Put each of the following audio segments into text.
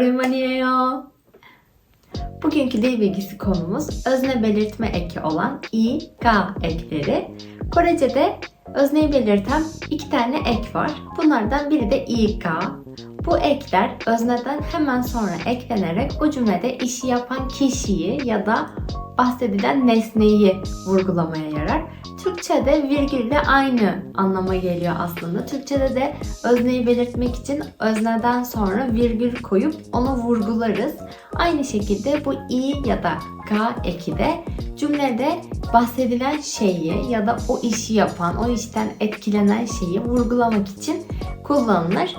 오랜만이에요. Bugünkü dil bilgisi konumuz özne belirtme eki olan i, ga ekleri. Korece'de özneyi belirten iki tane ek var. Bunlardan biri de i, ga. Bu ekler özneden hemen sonra eklenerek o cümlede işi yapan kişiyi ya da bahsedilen nesneyi vurgulamaya yarar. Türkçe'de virgülle aynı anlama geliyor aslında. Türkçe'de de özneyi belirtmek için özneden sonra virgül koyup onu vurgularız. Aynı şekilde bu i ya da ga eki de cümlede bahsedilen şeyi ya da o işi yapan, o işten etkilenen şeyi vurgulamak için kullanılır.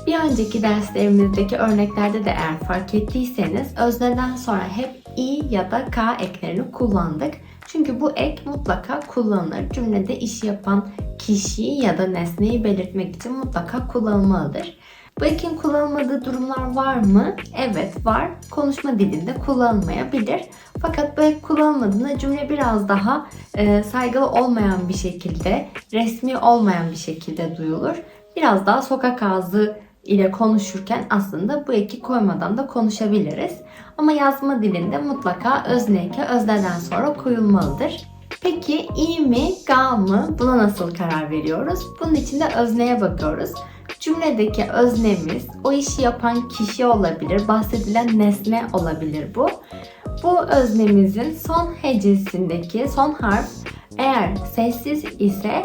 Bir önceki derslerimizdeki örneklerde de eğer fark ettiyseniz özneden sonra hep i ya da ga eklerini kullandık. Çünkü bu ek mutlaka kullanılır. Cümlede işi yapan kişiyi ya da nesneyi belirtmek için mutlaka kullanılmalıdır. Bu ekin kullanılmadığı durumlar var mı? Evet var. Konuşma dilinde kullanılmayabilir. Fakat bu ek kullanılmadığında cümle biraz daha saygılı olmayan bir şekilde, resmi olmayan bir şekilde duyulur. Biraz daha sokak ağzı ile konuşurken aslında bu eki koymadan da konuşabiliriz. Ama yazma dilinde mutlaka özne eki özneden sonra koyulmalıdır. Peki i mi, ga mı? Buna nasıl karar veriyoruz? Bunun için de özneye bakıyoruz. Cümledeki öznemiz o işi yapan kişi olabilir, bahsedilen nesne olabilir bu. Bu öznemizin son hecesindeki son harf eğer sessiz ise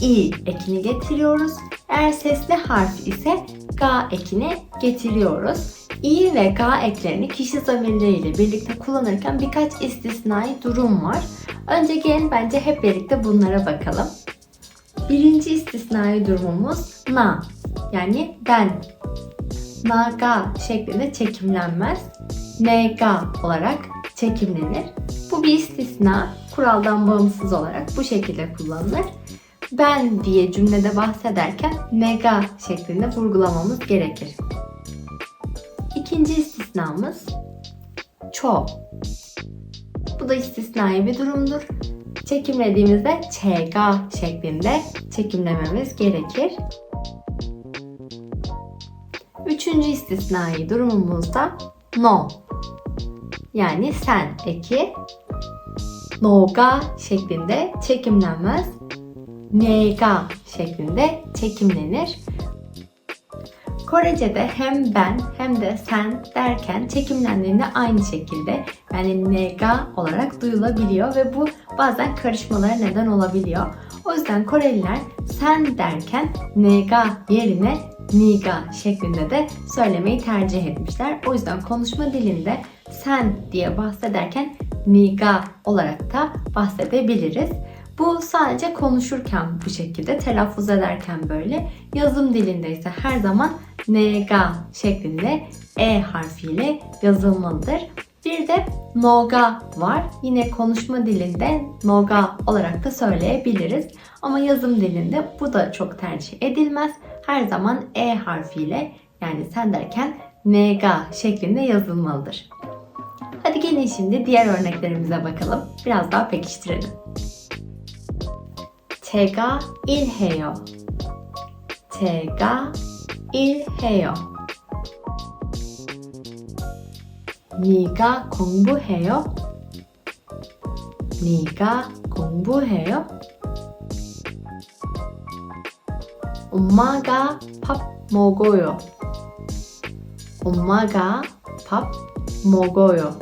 i ekini getiriyoruz. Eğer sesli harf ise ga ekini getiriyoruz. I ve ga eklerini kişi zamirleriyle birlikte kullanırken birkaç istisnai durum var. Önce gelin bence hep birlikte bunlara bakalım. Birinci istisnai durumumuz na, yani ben. Na-ga şeklinde çekimlenmez. Ne-ga olarak çekimlenir. Bu bir istisna. Kuraldan bağımsız olarak bu şekilde kullanılır. Ben diye cümlede bahsederken ne-ga şeklinde vurgulamamız gerekir. İkinci istisnamız ço. Bu da istisnai bir durumdur. Çekimlediğimizde çe-ga şeklinde çekimlememiz gerekir. Üçüncü istisnai durumumuzda no. Yani sen eki no-ga şeklinde çekimlenmez. Ne-ga şeklinde çekimlenir. Korece'de hem ben hem de sen derken çekimlendiğinde aynı şekilde yani ne-ga olarak duyulabiliyor ve bu bazen karışmalara neden olabiliyor. O yüzden Koreliler sen derken ne-ga yerine ni-ga şeklinde de söylemeyi tercih etmişler. O yüzden konuşma dilinde sen diye bahsederken ni-ga olarak da bahsedebiliriz. Bu sadece konuşurken bu şekilde, telaffuz ederken böyle. Yazım dilinde ise her zaman ne-ga şeklinde e harfiyle yazılmalıdır. Bir de no-ga var. Yine konuşma dilinde no-ga olarak da söyleyebiliriz. Ama yazım dilinde bu da çok tercih edilmez. Her zaman e harfiyle yani sen derken ne-ga şeklinde yazılmalıdır. Hadi gelin şimdi diğer örneklerimize bakalım. Biraz daha pekiştirelim. 제가 일해요. 제가 일해요. 네가 공부해요. 네가 공부해요. 엄마가 밥 먹어요. 엄마가 밥 먹어요.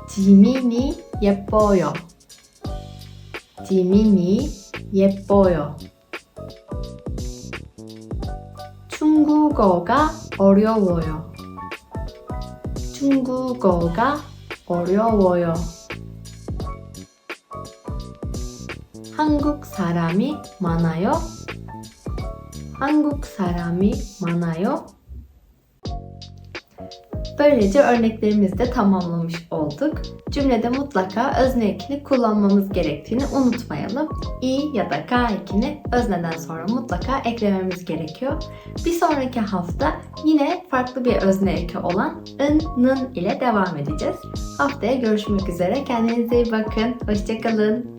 지민이 예뻐요. 지민이 예뻐요. 중국어가 어려워요. 중국어가 어려워요. 한국 사람이 많아요. 한국 사람이 많아요. Böylece örneklerimizi de tamamlamış olduk. Cümlede mutlaka özne ekini kullanmamız gerektiğini unutmayalım. I ya da ga ekini özneden sonra mutlaka eklememiz gerekiyor. Bir sonraki hafta yine farklı bir özne eki olan ın, nın ile devam edeceğiz. Haftaya görüşmek üzere. Kendinize iyi bakın. Hoşça kalın.